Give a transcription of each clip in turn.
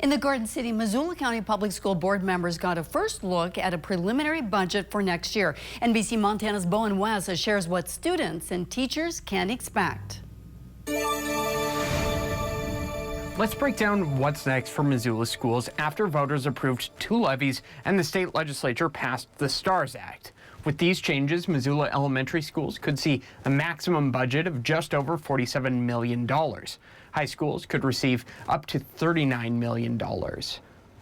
In the Garden City, Missoula County Public School board members got a first look at a preliminary budget for next year. NBC Montana's Bowen West shares what students and teachers can expect. Let's break down what's next for Missoula schools after voters approved 2 levies and the state legislature passed the STARS Act. With these changes, Missoula Elementary Schools could see a maximum budget of just over $47 million. High schools could receive up to $39 million.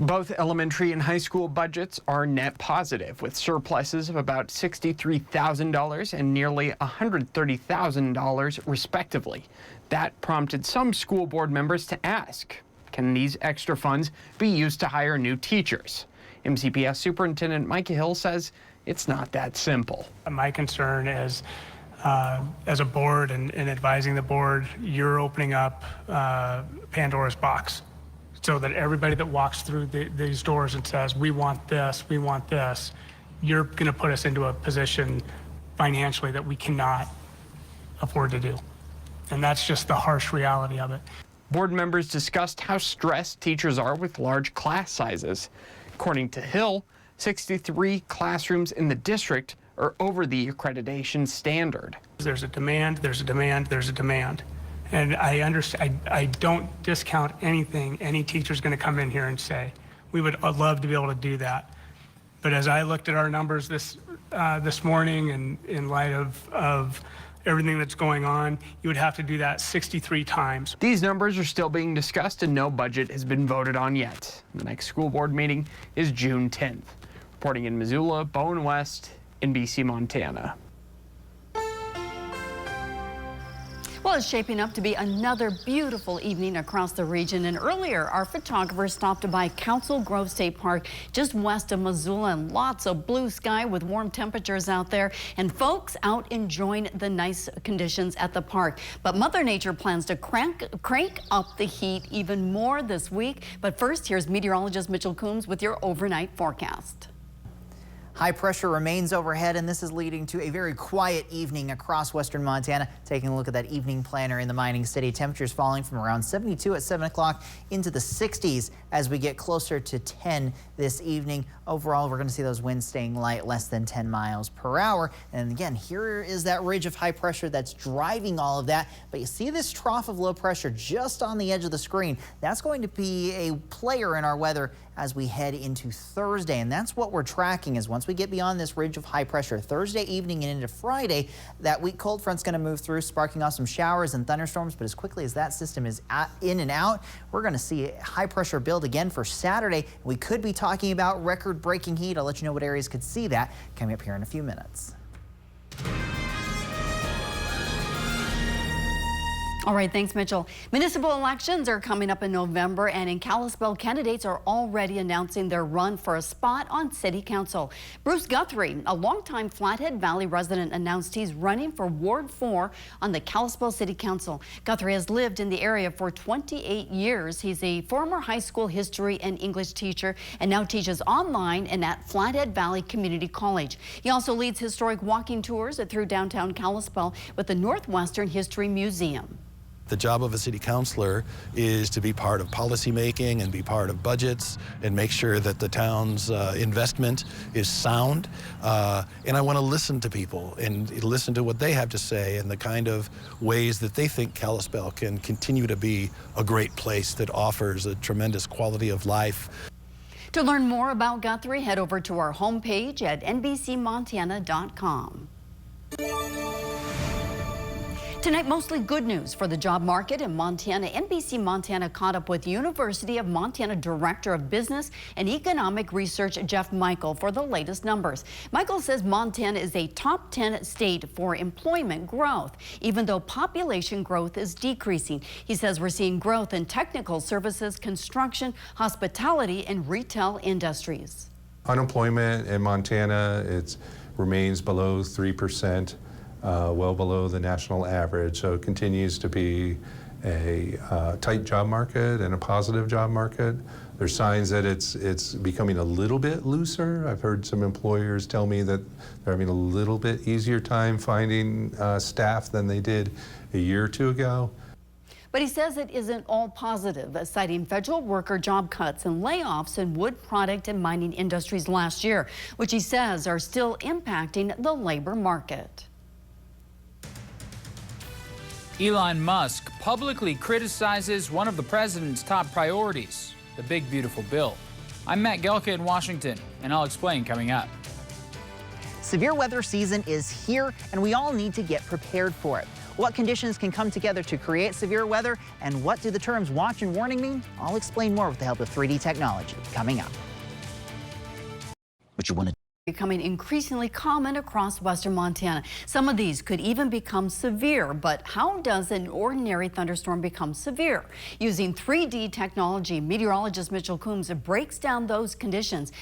Both elementary and high school budgets are net positive, with surpluses of about $63,000 and nearly $130,000 respectively. That prompted some school board members to ask, can these extra funds be used to hire new teachers? MCPS Superintendent Micah Hill says it's not that simple. My concern is, as a board and advising the board, you're opening up Pandora's box, so that everybody that walks through these doors and says, we want this, you're going to put us into a position financially that we cannot afford to do. And that's just the harsh reality of it. Board members discussed how stressed teachers are with large class sizes. According to Hill, 63 classrooms in the district are over the accreditation standard. There's a demand, there's a demand, there's a demand. And I understand, I don't discount anything any teacher's going to come in here and say. We would love to be able to do that. But as I looked at our numbers this morning, and in light of everything that's going on, you would have to do that 63 times. These numbers are still being discussed and no budget has been voted on yet. The next school board meeting is June 10th. Reporting in Missoula, Bowen West, NBC Montana. Well, it's shaping up to be another beautiful evening across the region. And earlier, our photographers stopped by Council Grove State Park just west of Missoula, and lots of blue sky with warm temperatures out there, and folks out enjoying the nice conditions at the park. But Mother Nature plans to crank up the heat even more this week. But first, here's meteorologist Mitchell Coombs with your overnight forecast. High pressure remains overhead, and this is leading to a very quiet evening across western Montana. Taking a look at that evening planner in the mining city, temperatures falling from around 72 at 7 o'clock into the 60s as we get closer to 10 this evening. Overall, we're going to see those winds staying light, less than 10 miles per hour. And again, here is that ridge of high pressure that's driving all of that. But you see this trough of low pressure just on the edge of the screen. That's going to be a player in our weather as we head into Thursday. And that's what we're tracking, is once we get beyond this ridge of high pressure Thursday evening and into Friday, that weak cold front's going to move through, sparking off some showers and thunderstorms. But as quickly as that system is in and out, we're going to see high pressure build again for Saturday. We could be talking about record-breaking heat. I'll let you know what areas could see that coming up here in a few minutes. All right, thanks, Mitchell. Municipal elections are coming up in November, and in Callispel, candidates are already announcing their run for a spot on City Council. Bruce Guthrie, a longtime Flathead Valley resident, announced he's running for Ward 4 on the Callispel City Council. Guthrie has lived in the area for 28 years. He's a former high school history and English teacher and now teaches online and at Flathead Valley Community College. He also leads historic walking tours through downtown Callispel with the Northwestern History Museum. The job of a city councilor is to be part of policymaking and be part of budgets and make sure that the town's investment is sound. And I want to listen to people and listen to what they have to say and the kind of ways that they think Callispel can continue to be a great place that offers a tremendous quality of life. To learn more about Guthrie, head over to our homepage at nbcmontana.com. Tonight, mostly good news for the job market in Montana. NBC Montana caught up with University of Montana Director of Business and Economic Research, Jeff Michael, for the latest numbers. Michael says Montana is a top 10 state for employment growth, even though population growth is decreasing. He says we're seeing growth in technical services, construction, hospitality, and retail industries. Unemployment in Montana, it remains below 3%. Well below the national average, so it continues to be a tight job market and a positive job market. There's signs that it's becoming a little bit looser. I've heard some employers tell me that they're having a little bit easier time finding staff than they did a year or two ago. But he says it isn't all positive, citing federal worker job cuts and layoffs in wood product and mining industries last year, which he says are still impacting the labor market. Elon Musk publicly criticizes one of the president's top priorities, the big beautiful bill. I'm Matt Gelka in Washington, and I'll explain coming up. Severe weather season is here, and we all need to get prepared for it. What conditions can come together to create severe weather, and what do the terms watch and warning mean? I'll explain more with the help of 3D technology coming up. What you want to Becoming increasingly common across western Montana. Some of these could even become severe, but how does an ordinary thunderstorm become severe? Using 3D technology, meteorologist Mitchell Coombs breaks down those conditions